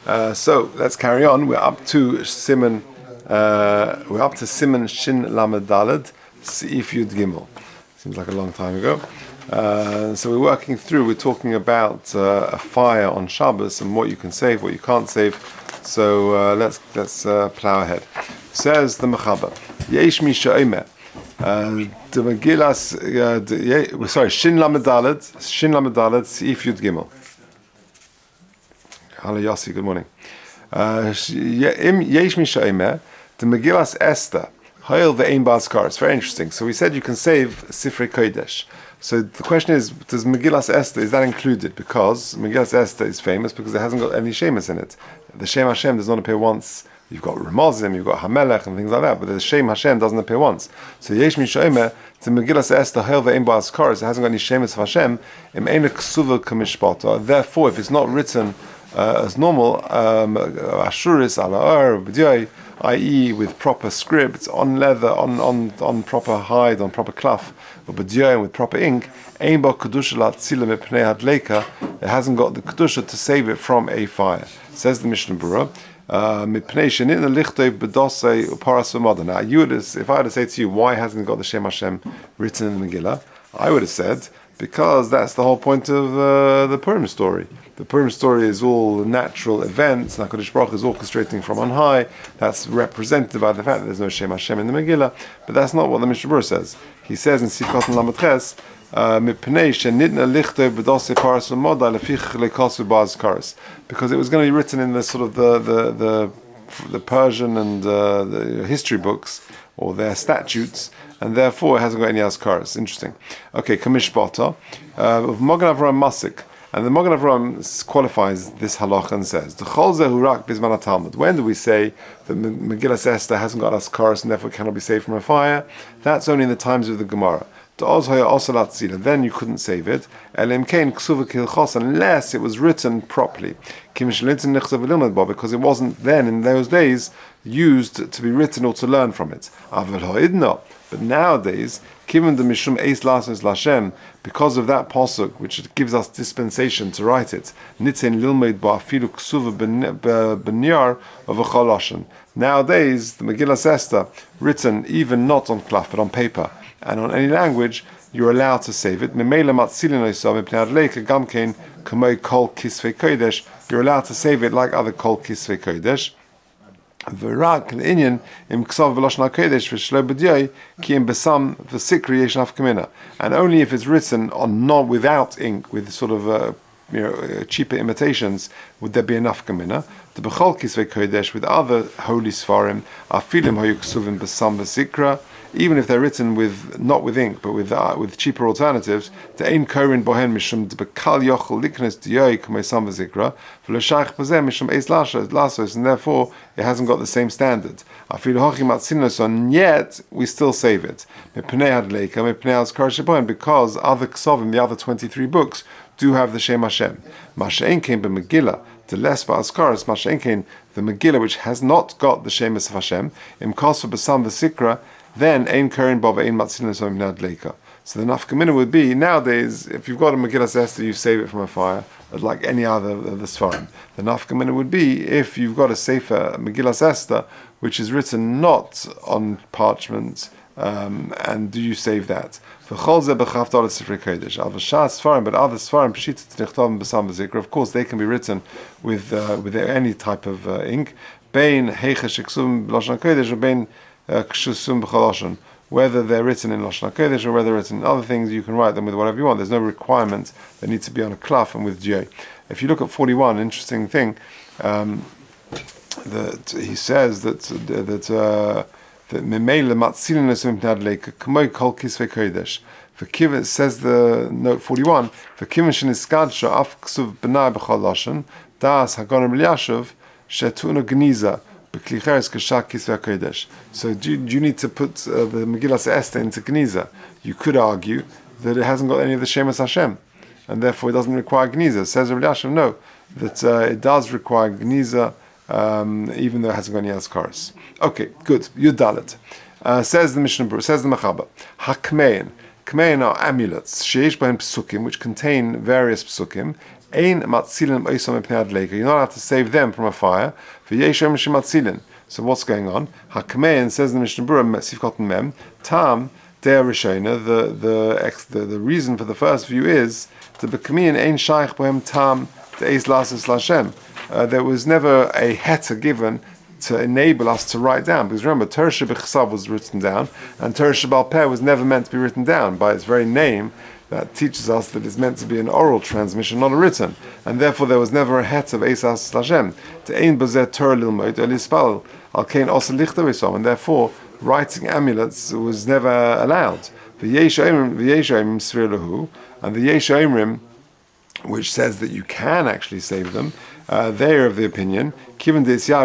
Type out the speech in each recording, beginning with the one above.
So let's carry on. We're up to Siman. We're up to Siman Shin Lamed Daled Seif Yud Gimel. Seems like a long time ago. So we're working through. We're talking about a fire on Shabbos and what you can save, what you can't save. So let's plow ahead. Says the Mechaber. Yesh mi she'omer. The Megillas. Shin Lamed Daled Seif Yud Gimel. Hello Yossi, good morning. Yesh mi she'omer, the Megillas Esther, Hoil ve'ein ba'azkar. It's very interesting. So we said you can save Sifrei Kodesh. So the question is, does Megillas Esther, is that included? Because Megillas Esther is famous because it hasn't got any Shemus in it. The Shem Hashem does not appear once. You've got Ramazim, you've got Hamelech and things like that, but the Shem Hashem doesn't appear once. So Yesh mi she'omer, the Megillas Esther, Hoil ve'ein ba'azkar, it hasn't got any Shemus of Hashem, im ein ksuva k'mishpata. Therefore, if it's not written as normal, Ashuris ala b'dioi, i.e. with proper script, on leather, on proper hide, on proper cloth, or b'dioi, with proper ink, ein ba kedusha la'tzila mipnei hadleika, it hasn't got the kedusha to save it from a fire. Says the Mishnah Berurah, mipnei shenitna lichtov b'dosei uparas v'moda. Now, if I had to say to you, why hasn't it got the Shem Hashem written in the Megillah? I would have said, because that's the whole point of the Purim story. The Purim story is all natural events. HaKadosh Baruch Hu is orchestrating from on high. That's represented by the fact that there's no Shem Hashem in the Megillah. But that's not what the Mishnah Berurah says. He says in Sifkat and Lamed Ches, because it was going to be written in the sort of the Persian and the history books, or their statutes, and therefore it hasn't got any azkaras. Interesting. Okay, Kamishbata, of Magen Avraham Masik. And the Magen Avraham qualifies this halach and says, Orach bizman Talmud. When do we say that Megillas Esther hasn't got azkaras and therefore cannot be saved from a fire? That's only in the times of the Gemara. Then you couldn't save it, unless it was written properly. Because it wasn't then, in those days, used to be written or to learn from it. But nowadays, given the Mishum Eis Lasos Lashem, because of that pasuk, which gives us dispensation to write it, Nitzen Lilmeid Ba'afilu Ksuva B'Nyar of a Choloshen. Nowadays, the Megillas Esther, written even not on cloth, but on paper, and on any language, you're allowed to save it. You're allowed to save it like other Kol Kisvei Kodesh. And only if it's written on not without ink, with sort of cheaper imitations, would there be enough kamina. The bechol kisvei kodesh with other holy Seforim, afilim hoyu ksuvim besam v'sikra, even if they're written with not with ink but with cheaper alternatives, the ein korin bohen mishum debekal yochel liknes diyoi k'meisam v'sikra v'loshach bazeh mishum eis lasos, and therefore it hasn't got the same standard. Afilu hochim atzinos, yet we still save it. Mepnei hadleika mepnei azkar shebohen, because other ksovim, the other 23 books, do have the Shem Hashem. Masha'en came by Megillah, the less ba'azkaras, Masha'en came the Megillah which has not got the Shemus of Hashem, im kasva b'sam v'sikra, then ein karin ba ve'ein matzilin l'som leika. So the nafkamina would be, nowadays, if you've got a Megillas Esther, you save it from a fire, like any other of the Seforim. The nafkamina would be, if you've got a Sefer Megillas Esther, which is written not on parchment, and do you save that? But other Seforim, of course, they can be written with any type of ink. Whether they're written in Lashon HaKodesh or whether they're written in other things, you can write them with whatever you want. There's no requirement. They need to be on a cloth and with J. If you look at 41, interesting thing, that he says that Memele Matzilin Lesum Nadlek K'moy Kol Kisvei Kodesh. For Kivin, says the note 41, for Kivin Sheniskadsha Af Ksuv B'nai B'chol Lashon Das Hagonim Eliashiv Shetuna Gniza B'klicheres K'shak Kisvei Kodesh. So do you need to put the Megillas Esther into Gniza? You could argue that it hasn't got any of the Shemus Hashem, and therefore it doesn't require Gniza. Says Rabbi Eliashiv, no, that it does require Gniza, even though it hasn't got any azkaras. Okay, good. Yud Dalet. Says the Mishnah Berurah, says the Mechaber, Hakmein. Kmein are amulets, sheish b'hem psukim, which contain various psukim, Ein matzilin oisam mipnei adleika. You're not allowed to save them from a fire. V'yeshem shematzilin. So what's going on? Hakmein says in the Mishnah Berurah, Sifkot Mem, Tam der Rishona. The reason for the first view is to b'kamin ein shaykh bohem tam de'ez lasis lashem. There was never a heter given to enable us to write down, because remember, Torah Shebechsav was written down, and Torah Shebal Peh was never meant to be written down. By its very name, that teaches us that it's meant to be an oral transmission, not a written, and therefore there was never a het of Eisas Lashem to ein bazeh Torah lilmoid elispal al kein osa lichter v'som, and therefore writing amulets was never allowed. V'yesh Oimrim Sfir Lahu, and the Yesh Oimrim, which says that you can actually save them, they're of the opinion, since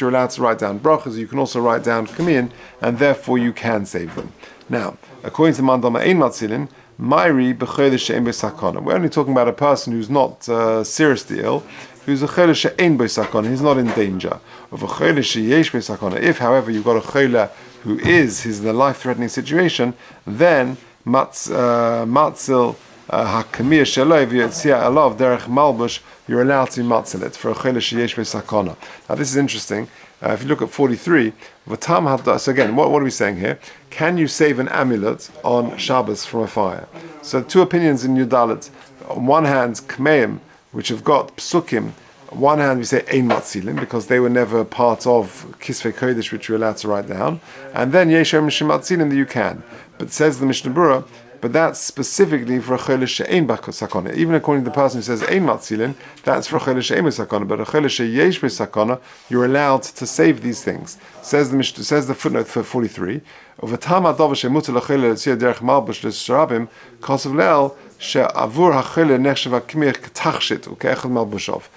you're allowed to write down brachas, you can also write down kamin, and therefore you can save them. Now, according to Mandama Ein Matzilin, Mairi b'chodesh she'en b'sakana. We're only talking about a person who's not seriously ill, who's a chodesh she'en b'sakana, he's not in danger. Of a chodesh she'yesh b'sakana. If, however, you've got a chodesh who he's in a life-threatening situation, then matzil hakamir shalov yitzia alav derech malbush, you're allowed to matzil it for a chodesh she'yesh b'sakana. Now this is interesting. If you look at 43, so again, what are we saying here? Can you save an amulet on Shabbos from a fire? So two opinions in Yudalit. On one hand, Kmeim, which have got psukim. On one hand, we say Ein Matzilin, because they were never part of Kisvei Kodesh, which you're allowed to write down. And then Yeshem Matzilin, that you can. But says the Mishnah Berurah, but that's specifically for a chodesh she'ein b'sakana. Even according to the person who says ein matzilin, that's for a chodesh she'ein b'sakana. But a chodesh she'yesh b'sakana, you're allowed to save these things. Says the footnote for 43. Of a tama dava she'mutar l'chodesh l'tzia derech malbush l'sharabim kosav le'el she'avur ha'chodesh nechshav ha'kmir k'tachshit u'ke'echad malbushov.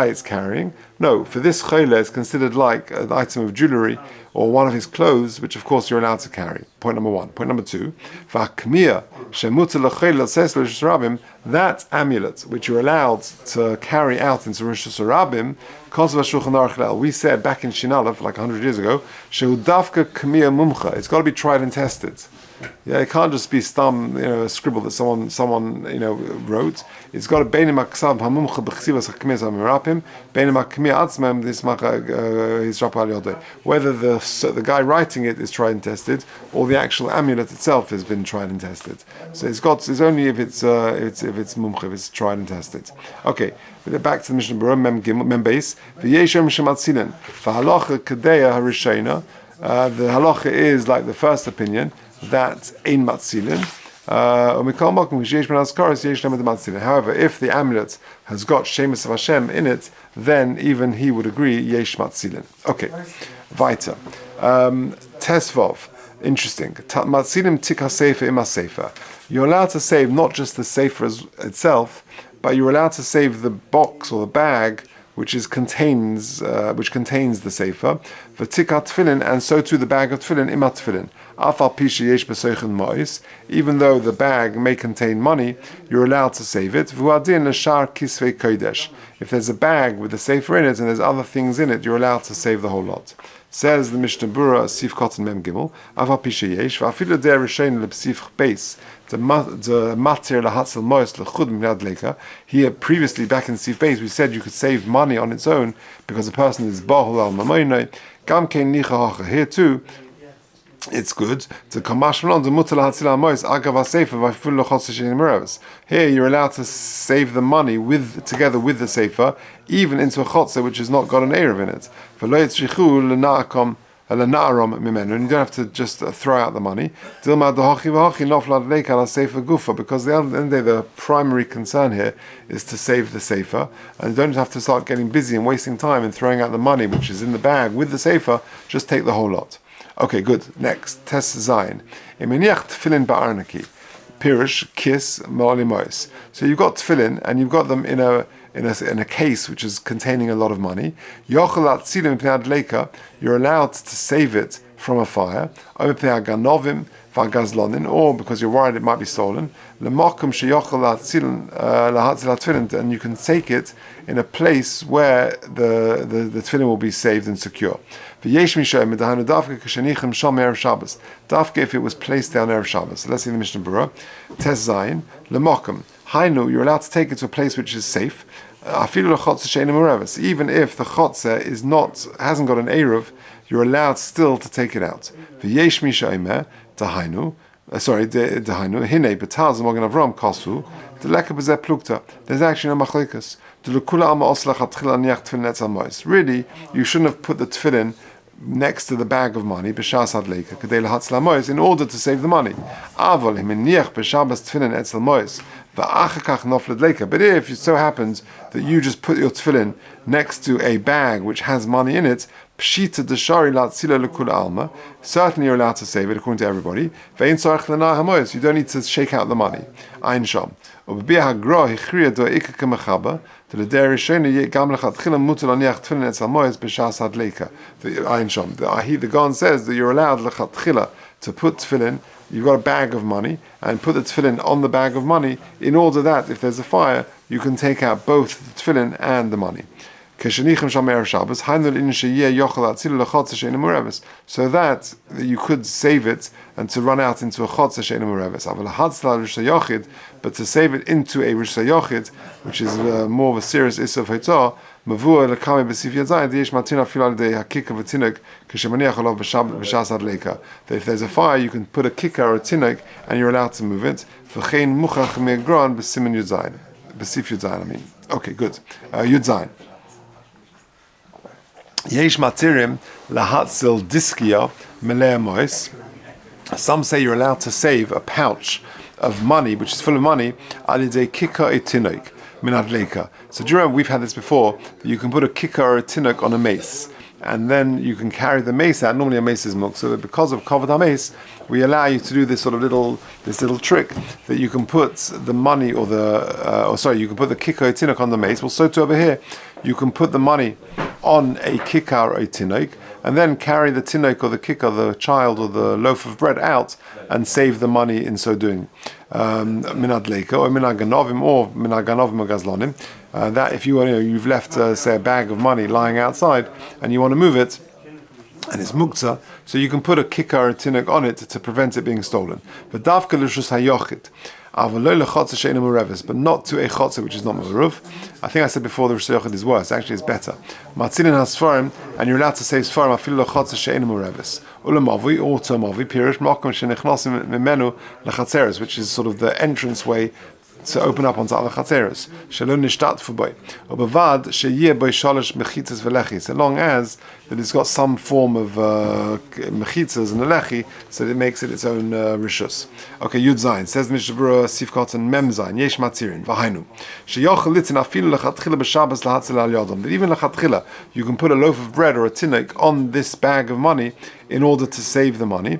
It's carrying. No, for this chodesh it's considered like an item of jewelry or one of his clothes, which of course you're allowed to carry. Point number one. Point number two, that amulet, which you're allowed to carry out into Rosh Hashanah, we said back in Shinalef, like 100 years ago, it's got to be tried and tested. Yeah, it can't just be a scribble that someone wrote. It's got to beinim aksav hamumcha b'chsivas hakmir zamirapim, beinim hakmir atzmem this his rapal yodeh. Whether the guy writing it is tried and tested, or the actual amulet itself has been tried and tested. So it's only if it's mumcha, if it's tried and tested. Okay, back to the Mishnah Berurah mem beis v'yeshem shematzilin v'halacha kadeya harishayna. The halacha is like the first opinion, that ein matzilin. However, if the amulet has got Shemus of Hashem in it, then even he would agree yesh matzilin. Okay, weiter. Tesvov, interesting. Matzilim tikha sefer ima sefer. You're allowed to save not just the sefer itself, but you're allowed to save the box or the bag which contains the sefer, v'tikat tefillin, and so too the bag of tefillin, imat tefillin. Afal pisha yesh b'soichen mois, even though the bag may contain money, you're allowed to save it. V'uadin l'shar kisvei kodesh. If there's a bag with the sefer in it and there's other things in it, you're allowed to save the whole lot. Says the Mishnah Berurah, Sif Kotten Mem Gimel, Afal pisha yesh, v'afilu der rishayin l'psif beis. The matir lahatzel mois lechud minad leka. Here previously back in Sif Beis we said you could save money on its own because the person is bahul al mamoinoi. Gam kein nicha hacha. Here too, it's good to kamashmalon the mutar lahatzel al mois agav sefer v'afil lochosish in meravs. Here you're allowed to save the money together with the sefer, even into a chotzer which has not got an erev in it. V'lo yitzrichu l'na'akom. And you don't have to just throw out the money. Because the end of the day, the primary concern here is to save the sefer, and you don't have to start getting busy and wasting time and throwing out the money which is in the bag with the sefer. Just take the whole lot. Okay, good. Next, Tes Zayin. Tefillin ba'arnaki. Pirish, kiss, mo'alimois. So you've got tefillin, and you've got them in a case which is containing a lot of money. You're allowed to save it from a fire. v'agazlonin, or because you're worried it might be stolen, l'makom sheyochel lahatzil tefillin, and you can take it in a place where the tefillin will be saved and secure. V'yesh mishoyim medahanu dafke k'shenichim shom erev Shabbos. Dafke if it was placed down erev Shabbos. So let's see the Mishnah Berurah. Tes Zayin l'makom. Hainu, you're allowed to take it to a place which is safe. Even if the chotzer hasn't got an eruv, you're allowed still to take it out. V'yesh mishoyim dahainu. Dahainu hine betaz mogen avram kasu deleka b'zeh plukta. There's actually no machlikas. Really, you shouldn't have put the tefillin next to the bag of money in order to save the money. But if it so happens that you just put your tefillin next to a bag which has money in it, certainly you're allowed to save it according to everybody. You don't need to shake out the money. The Gaon says that you're allowed to put tefillin. You've got a bag of money and put the tefillin on the bag of money in order that if there's a fire, you can take out both the tefillin and the money. So that you could save it and to run out into a chotzer she'eino mereves. But to save it into a rishta yochid, which is more of a serious issue of hotzah, mavua lekame b'sif yadzayin diyesh matina fil al dei hakika v'tinuk k'shemaniach olav b'shas adleika. That if there's a fire, you can put a kikar or a tinuk and you're allowed to move it. V'chein muchach me'gron b'simin yudzayin. B'sif yudzayin, I mean. Okay, good. Yudzayin. Yesh matirim lahatzil diskia meleh mois. Some say you're allowed to save a pouch of money, which is full of money, alidei kika etinoik minadleika. So do you remember we've had this before? That you can put a kika or a tinok on a mace, and then you can carry the mace out. Normally a mace is muk, so because of kavod hameis, we allow you to do this sort of little trick that you can put the money or you can put the kika or tinok on the mace. Well, so too over here, you can put the money on a kikar or a tinok, and then carry the tinok or the kikar, the child or the loaf of bread out, and save the money in so doing. Minad leika or minad ganovim or minad ganovim or gazlonim. That if you've left say a bag of money lying outside and you want to move it, and it's muktzah, so you can put a kikar or a tinok on it to prevent it being stolen. But dafka l'shus hayochid. But not to a chotzer which is not meruv. I think I said before the rishta yochid is worse. Actually, it's better. Matzilin has Seforim, and you're allowed to say Seforim afilu lechotzer she'eino meruvis. Ulamavi or tomavi pirish makom shenichnasim mimenu lechatzeres, which is sort of the entrance way to open up onto other chatzeres. Shalom nishtat fuboy. Obavad sheyeh boy shalosh mechitzas velechis. So long as that it's got some form of mechitzas and a lechi, so that it makes it its own rishus. Okay, Yud Zayin says the Mishnah Berurah Sifkot and Mem Zayin Yesh Matzirin V'Hainu Sheyochel Litzin Afilu Lechatchila B'Shabbos Lahatzil Al Yodam. That even Lechatchila you can put a loaf of bread or a tinok on this bag of money in order to save the money.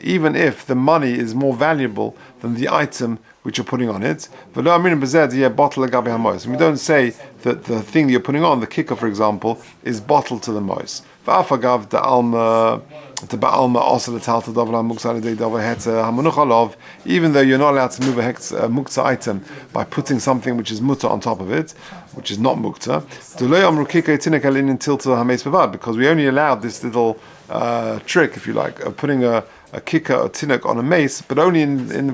Even if the money is more valuable than the item which you're putting on it. We don't say that the thing that you're putting on, the kicker for example, is bottled to the mois. Even though you're not allowed to move a mukta item by putting something which is muta on top of it, which is not mukta, because we only allowed this little trick, if you like, of putting a kicker or tinok on a mace, but only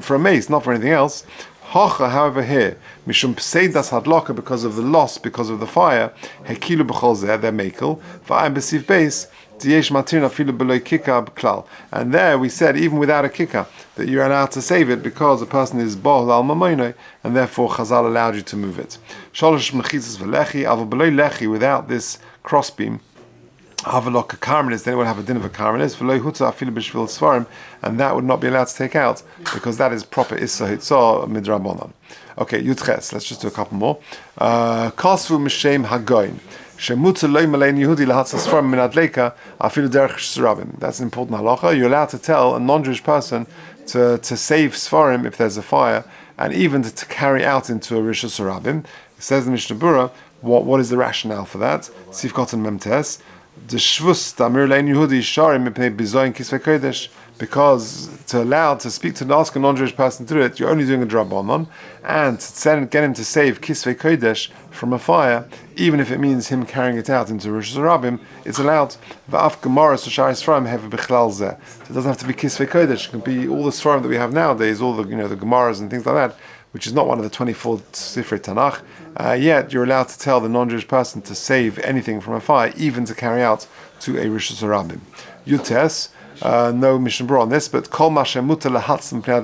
for a mace, not for anything else. However, here, mishum pseidas hadloka, because of the loss, because of the fire, hekilu b'chol zeh, they're mekel, v'ayim b'sif beis, diyesh matir afilu b'loi kika b'klal. And there we said, even without a kicker, that you're allowed to save it because a person is bohel al mamoinoi, and therefore Chazal allowed you to move it. Sholosh mechitzas v'lechi, aval b'loi lechi, without this crossbeam, Havalok Karmelis, then it would have a din of a Karmelis, and that would not be allowed to take out because that is proper Issa Hitzah Midrabanan. Okay, Yudches, let's just do a couple more. Kasvu Mishem Hagoin. That's an important halacha. You're allowed to tell a non-Jewish person to save Seforim if there's a fire, and even to carry out into a Rishus Harabim. It says in Mishnah Berurah, what is the rationale for that? Sifkot and Memtes. The shvus tamir lein Yehudi sharim mipnei bizoyin kisvei kodesh, because to speak to ask a non-Jewish person to do it, you're only doing a drabanon, and to get him to save kisvei kodesh from a fire, even if it means him carrying it out into Rosh Hashanah, it's allowed. Va'af gemara shari Seforim have bichlal zeh. So it doesn't have to be kisvei kodesh. It can be all the Seforim that we have nowadays, all the the gemaras and things like that, which is not one of the 24 Sifrei Tanakh. Yet you're allowed to tell the non-Jewish person to save anything from a fire, even to carry out to a Rosh Hashanah. Yutes, no mission brought on this, but kol mashem mutar lehatzim pnei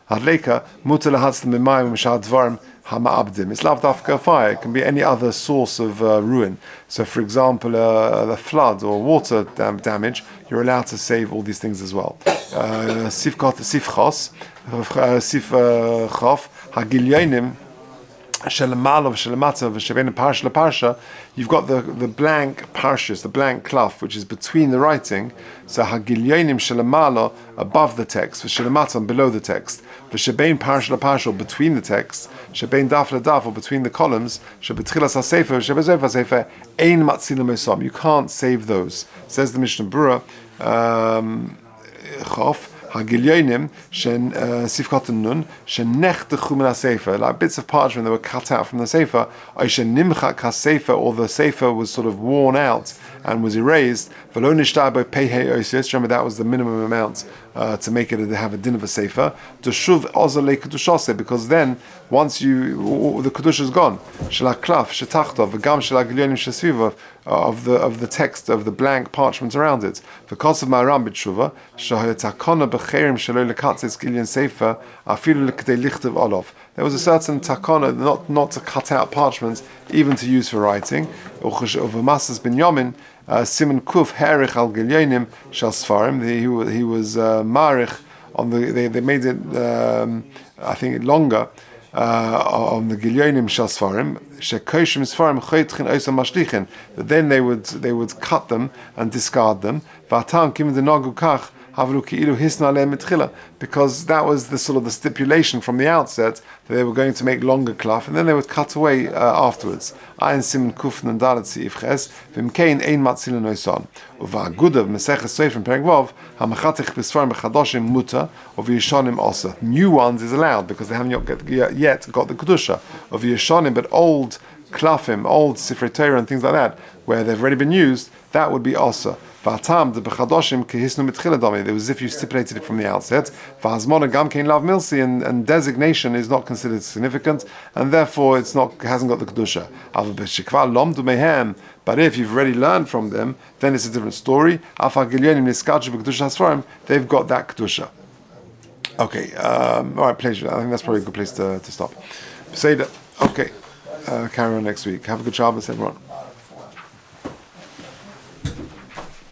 hadleika mutar lehatzim b'mayim mishad dvarim hama'abdim. It's lav dafka fire. It can be any other source of ruin. So, for example, the flood or water damage, you're allowed to save all these things as well. Sif chos, sif chof hagilyonim. You've got the blank parshas, the blank cloth, which is between the writing. So hagilyonim shelemalo above the text, v'shelematam below the text, v'shebein parsha parsha between the text, shebein daf ledaf or between the columns, shebetchilas hasefer, shebezof hasefer, ein matzilim osom. You can't save those. Says the Mishnah Berurah, Chof. Hagilyonim shen sifkat nun shen nechtechu min hasefer, like bits of parchment that were cut out from the sefer. Or shen nimchak hasefer, or the sefer was sort of worn out and was erased. V'lo nishtar by pehei oisios. Remember that was the minimum amount to make it to have a din of a sefer. D'shuv ozer lekedushase, because then once the kedusha is gone. Shel haklaf shetachtav v'gam shel hagilyonim shesvivav, of the text of the blank parchment around it. Because of Ma'aram b'tshuva shahayatakona b'cherim shelo lekatzes gilyon sefer afilu lekdei lichtav olav. There was a certain takona not to cut out parchments, even to use for writing. Of Masas ben Yamin, Simon Kuf Herich al Gilyonim shal Seforim. He was marich on they made it I think longer on the Gilyonim shal Seforim. Shekoshim Seforim choytchin oisam mashlichin. That then they would cut them and discard them. V'atam kim the nagu kach. Because that was the sort of the stipulation from the outset that they were going to make longer cloth, and then they would cut away afterwards. Ayin simen kufn and dalet siif ches v'imkein ein matzilin oisan uva'agudav meseches seifrim perek vav hamachatich b'sfarim b'chadoshim muta of yishanim also. New ones is allowed because they haven't yet got the kedusha of yishanim, but old klafim, old sifrei Torah and things like that, where they've already been used, that would be also. V'atam the b'chadoshim kehisnu mitchila dami. It was as if you stipulated it from the outset. V'azmona gam kein lav milsi, and designation is not considered significant, and therefore hasn't got the kedusha. Aval b'shikva lom du mehem. But if you've already learned from them, then it's a different story. Afa gilyonim niskadju b'kedusha hasfarim. They've got that kedusha. Okay, all right, pleasure. I think that's probably a good place to stop. Say that. Okay, carry on next week. Have a good Shabbos, everyone.